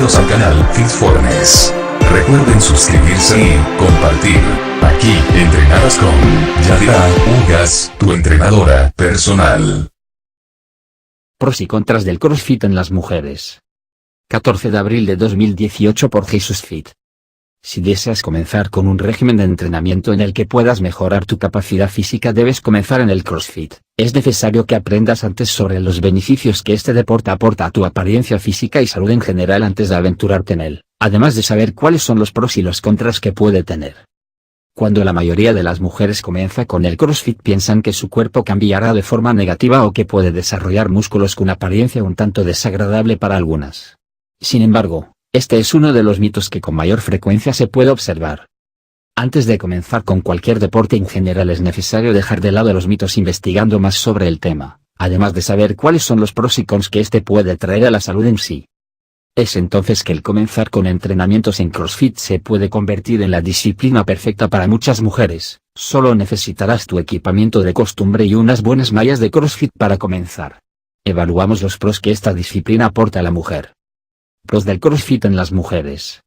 Bienvenidos al canal Fitforness. Recuerden suscribirse y compartir. Aquí entrenarás con Yadira Ugas, tu entrenadora personal. Pros y contras del CrossFit en las mujeres. 14 de abril de 2018 por Jesus Fit. Si deseas comenzar con un régimen de entrenamiento en el que puedas mejorar tu capacidad física, debes comenzar en el CrossFit. Es necesario que aprendas antes sobre los beneficios que este deporte aporta a tu apariencia física y salud en general antes de aventurarte en él, además de saber cuáles son los pros y los contras que puede tener. Cuando la mayoría de las mujeres comienza con el CrossFit piensan que su cuerpo cambiará de forma negativa o que puede desarrollar músculos con apariencia un tanto desagradable para algunas. Sin embargo, este es uno de los mitos que con mayor frecuencia se puede observar. Antes de comenzar con cualquier deporte en general es necesario dejar de lado los mitos investigando más sobre el tema, además de saber cuáles son los pros y cons que este puede traer a la salud en sí. Es entonces que el comenzar con entrenamientos en CrossFit se puede convertir en la disciplina perfecta para muchas mujeres. Solo necesitarás tu equipamiento de costumbre y unas buenas mallas de CrossFit para comenzar. Evaluamos los pros que esta disciplina aporta a la mujer. Pros del CrossFit en las mujeres.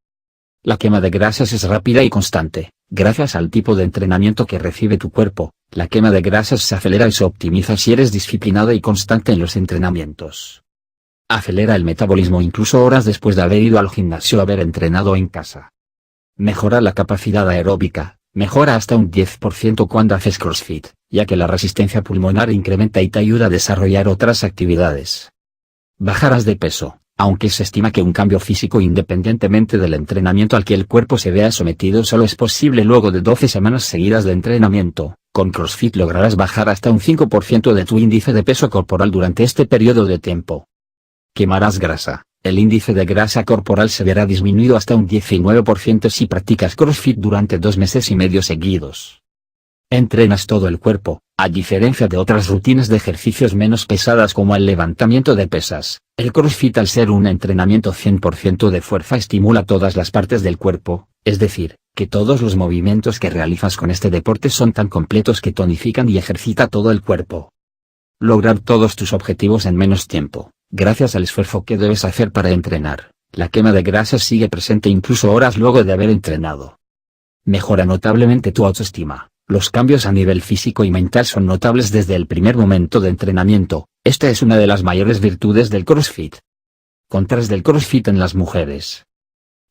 La quema de grasas es rápida y constante. Gracias al tipo de entrenamiento que recibe tu cuerpo, la quema de grasas se acelera y se optimiza si eres disciplinada y constante en los entrenamientos. Acelera el metabolismo incluso horas después de haber ido al gimnasio o haber entrenado en casa. Mejora la capacidad aeróbica, mejora hasta un 10% cuando haces CrossFit, ya que la resistencia pulmonar incrementa y te ayuda a desarrollar otras actividades. Bajarás de peso. Aunque se estima que un cambio físico independientemente del entrenamiento al que el cuerpo se vea sometido solo es posible luego de 12 semanas seguidas de entrenamiento, con CrossFit lograrás bajar hasta un 5% de tu índice de peso corporal durante este periodo de tiempo. Quemarás grasa. El índice de grasa corporal se verá disminuido hasta un 19% si practicas CrossFit durante 2 meses y medio seguidos. Entrenas todo el cuerpo. A diferencia de otras rutinas de ejercicios menos pesadas como el levantamiento de pesas, el CrossFit al ser un entrenamiento 100% de fuerza estimula todas las partes del cuerpo, es decir, que todos los movimientos que realizas con este deporte son tan completos que tonifican y ejercita todo el cuerpo. Lograr todos tus objetivos en menos tiempo, gracias al esfuerzo que debes hacer para entrenar. La quema de grasas sigue presente incluso horas luego de haber entrenado. Mejora notablemente tu autoestima. Los cambios a nivel físico y mental son notables desde el primer momento de entrenamiento. Esta es una de las mayores virtudes del CrossFit. Contras del CrossFit en las mujeres.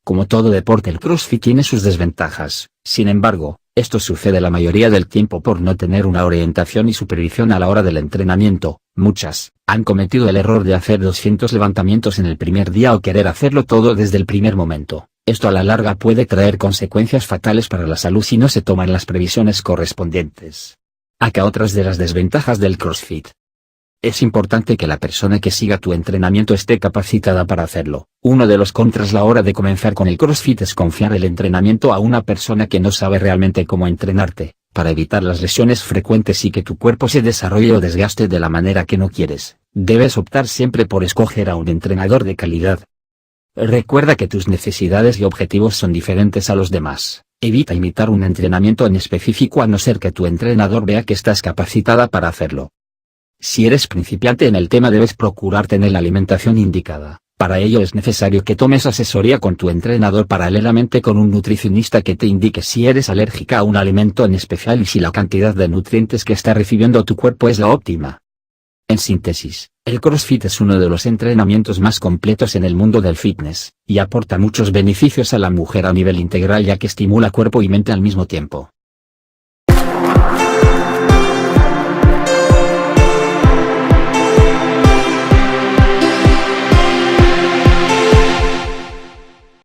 Como todo deporte, el CrossFit tiene sus desventajas. Sin embargo, esto sucede la mayoría del tiempo por no tener una orientación y supervisión a la hora del entrenamiento. Muchas han cometido el error de hacer 200 levantamientos en el primer día o querer hacerlo todo desde el primer momento. Esto a la larga puede traer consecuencias fatales para la salud si no se toman las previsiones correspondientes. Acá otras de las desventajas del CrossFit. Es importante que la persona que siga tu entrenamiento esté capacitada para hacerlo. Uno de los contras a la hora de comenzar con el CrossFit es confiar el entrenamiento a una persona que no sabe realmente cómo entrenarte, para evitar las lesiones frecuentes y que tu cuerpo se desarrolle o desgaste de la manera que no quieres. Debes optar siempre por escoger a un entrenador de calidad. Recuerda que tus necesidades y objetivos son diferentes a los demás. Evita imitar un entrenamiento en específico a no ser que tu entrenador vea que estás capacitada para hacerlo. Si eres principiante en el tema debes procurar tener la alimentación indicada. Para ello es necesario que tomes asesoría con tu entrenador paralelamente con un nutricionista que te indique si eres alérgica a un alimento en especial y si la cantidad de nutrientes que está recibiendo tu cuerpo es la óptima. En síntesis, el CrossFit es uno de los entrenamientos más completos en el mundo del fitness, y aporta muchos beneficios a la mujer a nivel integral ya que estimula cuerpo y mente al mismo tiempo.